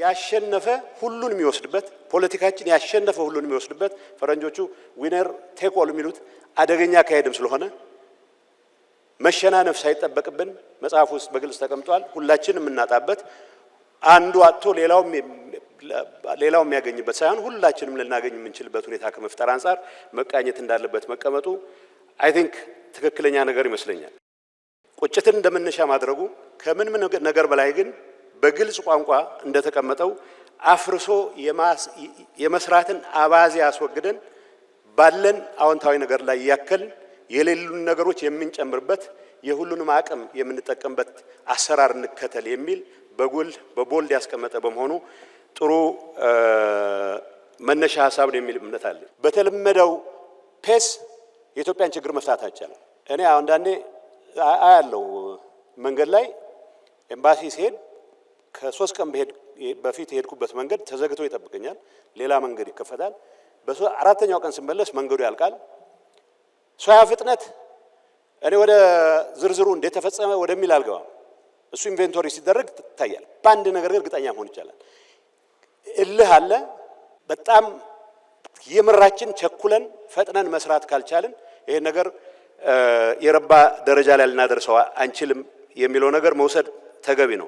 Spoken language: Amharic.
ያሸነፈ ሁሉን የሚወስድበት ፖለቲካችን ያሸነፈ ሁሉን የሚወስድበት ፈረንጆቹ ዊነር ቴክ ኦል የሚሉት አደገኛ ካሄድም ስለሆነ መሸናነፍ ሳይጠበቅብን መጽሐፍ ውስጥ በግልጽ ተቀምጧል። ሁላችንም የምናጣበት አንዱ አጥቶ ሌላው የሚያገኝበት ሳይሆን ሁላችንም ልናገኝ የምንችልበት ሁኔታ ከመፍጠር አንፃር መቃኘት እንዳለበት መቀመጡ አይ ቲንክ ትክክለኛ ነገር ይመስለኛል። ቁጭትን እንደመነሻ ማድረጉ ከምን ነገር በላይ ግን በግልጽ ቋንቋ እንደተቀመጠው አፍርሶ የመስራትን አባዜ ያስወግደን ባለን አዎንታዊ ነገር ላይ ያከል የሌሉን ነገሮች የምንጨምርበት የሁሉንም አቅም የምንጠቀምበት አሰራር እንከተል የሚል በቦልድ ያስቀመጠ በመሆኑ ጥሩ መነሻ ሐሳብ ነው የሚል እምነት አለ። በተለመደው ፔስ የኢትዮጵያን ችግር መፍታት አይቻልም። እኔ አንዳንዴ አያለው መንገድ ላይ ኤምባሲ ሲሄድ ከ3 ቀን በፊት የሄድኩበት መንገድ ተዘግቶ ይጠብቀኛል። ሌላ መንገድ ይከፈታል። በአራተኛው ቀን ስመለስ መንገዱ ያልቃል። ሶያ ፍጥነት እኔ ወደ ዝርዝሩ እንዴት ተፈጸመ ወደሚል አልገባም። እሱ ኢንቬንቶሪ ሲደረግ ይታያል። በአንድ ነገር እርግጠኛ መሆን ይቻላል። እልህ አለ። በጣም የምራችን ቸኩለን ፈጥነን መስራት ካልቻልን ይሄ ነገር የረባ ደረጃ ላይ ልናደርሰው አንችልም የሚለው ነገር መውሰድ ተገቢ ነው።